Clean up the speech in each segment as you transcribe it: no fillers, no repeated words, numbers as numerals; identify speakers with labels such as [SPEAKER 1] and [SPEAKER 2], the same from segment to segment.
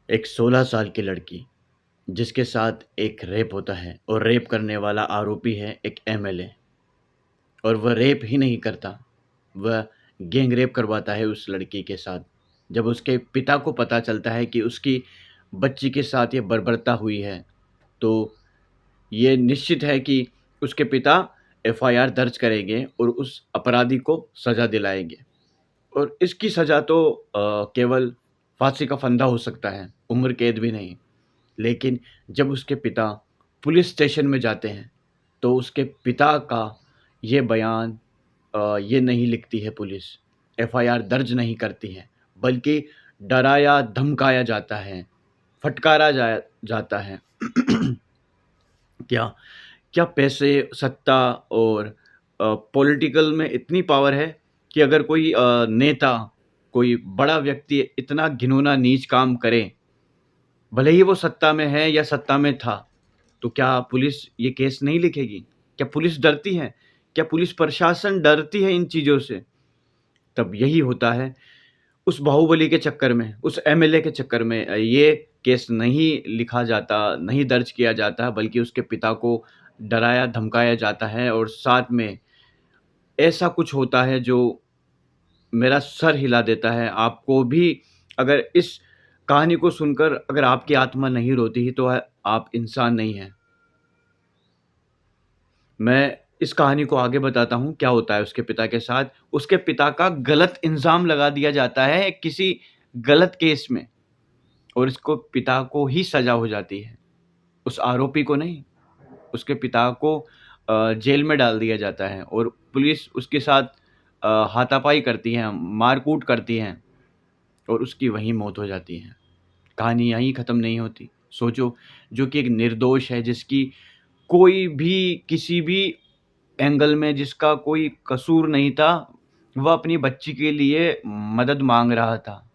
[SPEAKER 1] एक 16 साल की लड़की जिसके साथ एक रेप होता है और रेप करने वाला आरोपी है एक एमएलए और वह रेप ही नहीं करता, वह गैंग रेप करवाता है उस लड़की के साथ। जब उसके पिता को पता चलता है कि उसकी बच्ची के साथ ये बर्बरता हुई है, तो ये निश्चित है कि उसके पिता एफआईआर दर्ज करेंगे और उस अपराधी को सज़ा दिलाएँगे। और इसकी सज़ा तो केवल फांसी का फंदा हो सकता है, उम्र कैद भी नहीं। लेकिन जब उसके पिता पुलिस स्टेशन में जाते हैं, तो उसके पिता का ये बयान ये नहीं लिखती है पुलिस, एफआईआर दर्ज नहीं करती है, बल्कि डराया धमकाया जाता है, फटकारा जाता है। क्या क्या पैसे, सत्ता और पॉलिटिकल में इतनी पावर है कि अगर कोई नेता, कोई बड़ा व्यक्ति इतना घिनौना नीच काम करे, भले ही वो सत्ता में है या सत्ता में था, तो क्या पुलिस ये केस नहीं लिखेगी? क्या पुलिस डरती है? क्या पुलिस प्रशासन डरती है इन चीज़ों से? तब यही होता है उस बाहुबली के चक्कर में, उस एमएलए के चक्कर में ये केस नहीं लिखा जाता, नहीं दर्ज किया जाता, बल्कि उसके पिता को डराया धमकाया जाता है और साथ में ऐसा कुछ होता है जो मेरा सर हिला देता है। आपको भी अगर इस कहानी को सुनकर अगर आपकी आत्मा नहीं रोती है, तो आप इंसान नहीं हैं। मैं इस कहानी को आगे बताता हूँ, क्या होता है उसके पिता के साथ। उसके पिता का गलत इल्ज़ाम लगा दिया जाता है किसी गलत केस में और इसको पिता को ही सज़ा हो जाती है, उस आरोपी को नहीं। उसके पिता को जेल में डाल दिया जाता है और पुलिस उसके साथ हाथापाई करती है, मार-कूट करती हैं और उसकी वहीं मौत हो जाती है। कहानी यहीं ख़त्म नहीं होती। सोचो, जो कि एक निर्दोष है, जिसकी कोई भी किसी भी एंगल में जिसका कोई कसूर नहीं था, वह अपनी बच्ची के लिए मदद माँग रहा था,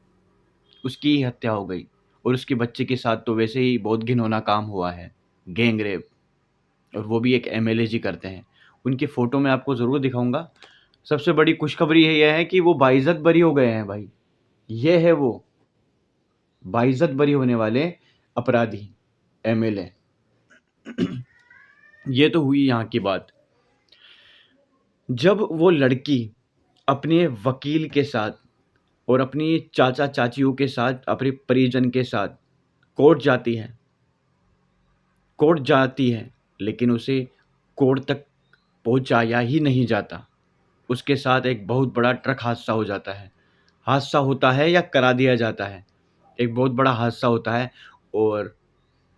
[SPEAKER 1] उसकी ही हत्या हो गई और उसकी बच्ची के साथ तो वैसे ही बहुत घिनौना काम हुआ है, गैंग रेप, और वो भी एक एमएलए जी करते हैं। उनकी फ़ोटो मैं आपको ज़रूर दिखाऊँगा। सबसे बड़ी खुशखबरी ये है कि वो बाइज़्ज़त बरी हो गए हैं भाई। ये है वो, बाइज़्ज़त बरी होने वाले अपराधी, एमएलए। ये तो हुई यहाँ की बात। जब वो लड़की अपने वकील के साथ और अपनी चाचा-चाचियों के साथ, अपने परिजन के साथ कोर्ट जाती है, लेकिन उसे कोर्ट तक पहुँचाया ही नहीं जाता। उसके साथ एक बहुत बड़ा ट्रक हादसा हो जाता है। हादसा होता है या करा दिया जाता है। एक बहुत बड़ा हादसा होता है और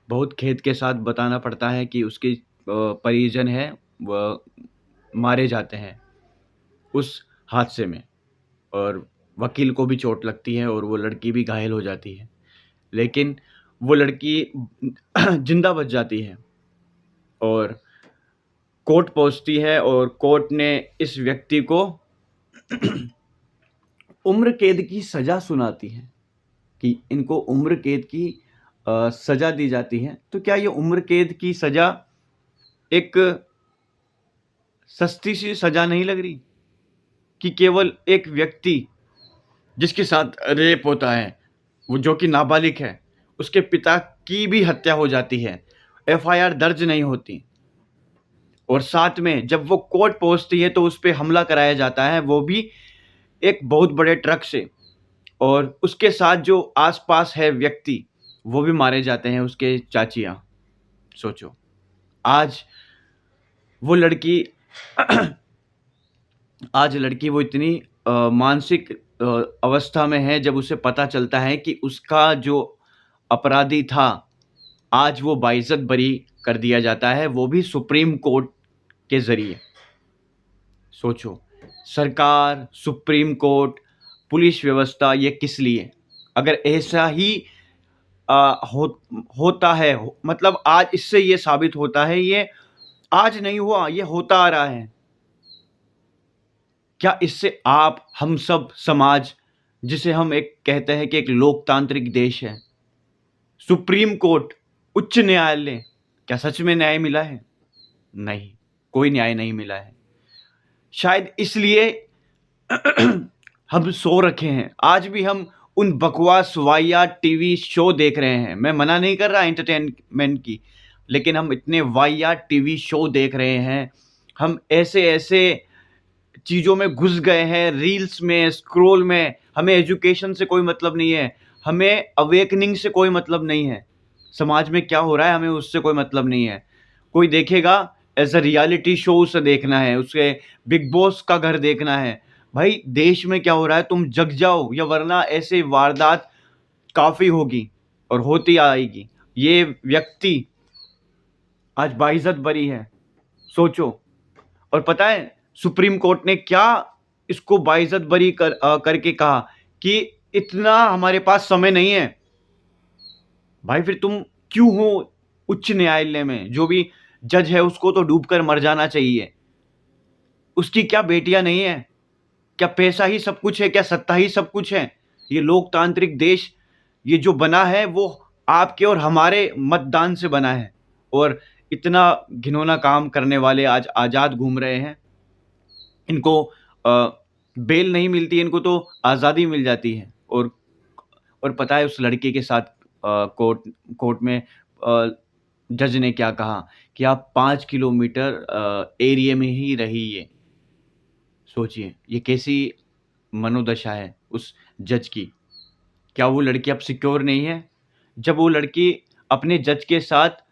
[SPEAKER 1] बहुत खेद के साथ बताना पड़ता है कि उसके परिजन हैं, वह मारे जाते हैं उस हादसे में और वकील को भी चोट लगती है और वो लड़की भी घायल हो जाती है। लेकिन वो लड़की ज़िंदा बच जाती है और कोर्ट पहुँचती है और कोर्ट ने इस व्यक्ति को उम्र कैद की सज़ा सुनाती है कि इनको उम्र कैद की सज़ा दी जाती है। तो क्या ये उम्र कैद की सज़ा एक सस्ती सी सज़ा नहीं लग रही कि केवल एक व्यक्ति जिसके साथ रेप होता है, वो जो कि नाबालिग है, उसके पिता की भी हत्या हो जाती है, एफआईआर दर्ज नहीं होती और साथ में जब वो कोर्ट पहुँचती है तो उस पे हमला कराया जाता है, वो भी एक बहुत बड़े ट्रक से, और उसके साथ जो आस-पास है व्यक्ति, वो भी मारे जाते हैं, उसके चाचियाँ। सोचो, आज वो लड़की आज लड़की वो इतनी मानसिक अवस्था में है, जब उसे पता चलता है कि उसका जो अपराधी था, आज वो बाइज़्ज़त बरी कर दिया जाता है, वो भी सुप्रीम कोर्ट के ज़रिए। सोचो, सरकार, सुप्रीम कोर्ट, पुलिस व्यवस्था, ये किस लिए? अगर ऐसा ही अ, होता है, मतलब आज इससे ये साबित होता है, ये आज नहीं हुआ, ये होता आ रहा है। क्या इससे आप, हम सब समाज, जिसे हम एक कहते हैं कि एक लोकतांत्रिक देश है, सुप्रीम कोर्ट, उच्च न्यायालय, क्या सच में न्याय मिला है? नहीं, कोई न्याय नहीं मिला है। शायद इसलिए हम सो रखे हैं। आज भी हम उन बकवास वाहियात टीवी शो देख रहे हैं। मैं मना नहीं कर रहा एंटरटेनमेंट की, लेकिन हम इतने वाहियात टीवी शो देख रहे हैं, हम ऐसे-ऐसे चीज़ों में घुस गए हैं, रील्स में, स्क्रॉल में। हमें एजुकेशन से कोई मतलब नहीं है, हमें अवेकनिंग से कोई मतलब नहीं है। समाज में क्या हो रहा है हमें उससे कोई मतलब नहीं है। कोई देखेगा एज़ अ रियलिटी शो उसे देखना है, उसे बिग बॉस का घर देखना है। भाई देश में क्या हो रहा है तुम जग जाओ, या वरना ऐसे वारदात काफ़ी होगी और होती आएगी। ये व्यक्ति आज बाइज़्ज़त बरी है, सोचो। और पता है सुप्रीम कोर्ट ने क्या इसको बाइज्जत बरी करके कहा कि इतना हमारे पास समय नहीं है। भाई फिर तुम क्यों हो उच्च न्यायालय में? जो भी जज है उसको तो डूबकर मर जाना चाहिए। उसकी क्या बेटियां नहीं है? क्या पैसा ही सब कुछ है? क्या सत्ता ही सब कुछ है? ये लोकतांत्रिक देश ये जो बना है वो आपके और हमारे मतदान से बना है। और इतना घिनौना काम करने वाले आज आज़ाद घूम रहे हैं। इनको बेल नहीं मिलती, इनको तो आज़ादी मिल जाती है। और पता है उस लड़के के साथ कोर्ट कोर्ट में जज ने क्या कहा कि आप 5 किलोमीटर एरिया में ही रहिए। सोचिए ये कैसी मनोदशा है उस जज की। क्या वो लड़की अब सिक्योर नहीं है? जब वो लड़की अपने जज के साथ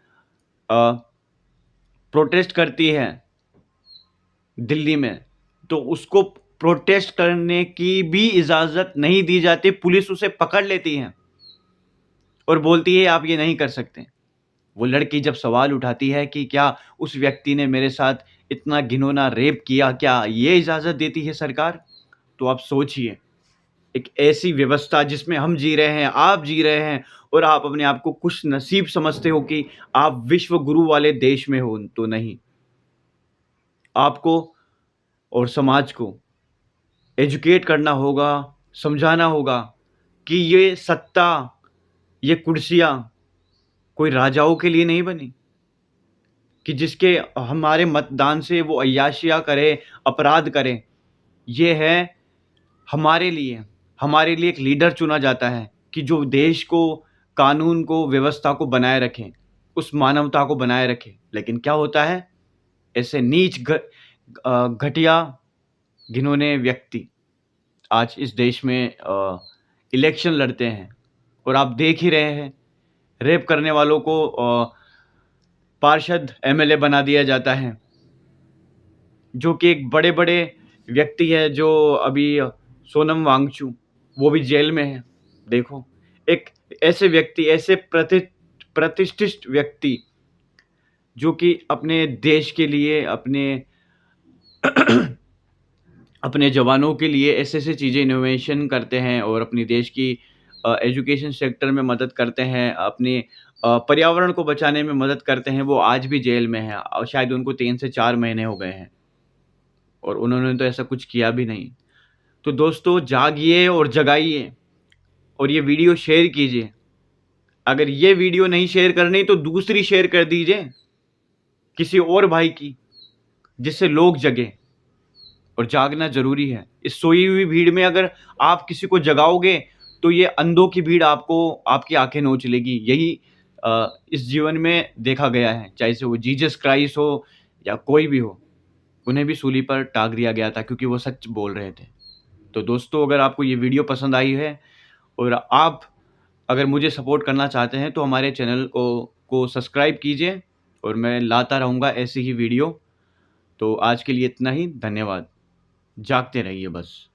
[SPEAKER 1] प्रोटेस्ट करती है दिल्ली में, तो उसको प्रोटेस्ट करने की भी इजाज़त नहीं दी जाती, पुलिस उसे पकड़ लेती है और बोलती है आप ये नहीं कर सकते। वो लड़की जब सवाल उठाती है कि क्या उस व्यक्ति ने मेरे साथ इतना घिनौना रेप किया, क्या ये इजाज़त देती है सरकार? तो आप सोचिए, एक ऐसी व्यवस्था जिसमें हम जी रहे हैं, आप जी रहे हैं और आप अपने आप को खुशनसीब समझते हो कि आप विश्व गुरु वाले देश में हो, तो नहीं। आपको और समाज को एजुकेट करना होगा, समझाना होगा कि ये सत्ता, ये कुर्सियाँ कोई राजाओं के लिए नहीं बनी, कि जिसके हमारे मतदान से वो अय्याशियाँ करे, अपराध करे। ये है हमारे लिए एक लीडर चुना जाता है कि जो देश को, कानून को, व्यवस्था को बनाए रखे, उस मानवता को बनाए रखे। लेकिन क्या होता है? ऐसे नीच घटिया, घिनौने व्यक्ति आज इस देश में इलेक्शन लड़ते हैं और आप देख ही रहे हैं, रेप करने वालों को पार्षद एमएलए बना दिया जाता है, जो कि एक बड़े-बड़े व्यक्ति है जो अभी सोनम वांगचुक, वो भी जेल में है। देखो, एक ऐसे व्यक्ति, ऐसे प्रतिष्ठित व्यक्ति जो कि अपने देश के लिए, अपने जवानों के लिए ऐसे-ऐसे चीज़ें इनोवेशन करते हैं और अपनी देश की एजुकेशन सेक्टर में मदद करते हैं, अपने पर्यावरण को बचाने में मदद करते हैं, वो आज भी जेल में हैं और शायद उनको 3 से 4 महीने हो गए हैं और उन्होंने तो ऐसा कुछ किया भी नहीं। तो दोस्तों जागिए और जगाइए और ये वीडियो शेयर कीजिए। अगर ये वीडियो नहीं शेयर करनी तो दूसरी शेयर कर दीजिए, किसी और भाई की, जिससे लोग जगें। और जागना ज़रूरी है। इस सोई हुई भीड़ में अगर आप किसी को जगाओगे, तो ये अंधों की भीड़ आपको आपकी आँखें नोच लेगी। यही इस जीवन में देखा गया है, चाहे से वो जीसस क्राइस्ट हो या कोई भी हो, उन्हें भी सूली पर टाँग दिया गया था क्योंकि वो सच बोल रहे थे। तो दोस्तों अगर आपको ये वीडियो पसंद आई है और आप अगर मुझे सपोर्ट करना चाहते हैं, तो हमारे चैनल को सब्सक्राइब कीजिए और मैं लाता रहूँगा ऐसी ही वीडियो। तो आज के लिए इतना ही, धन्यवाद। जागते रहिए बस।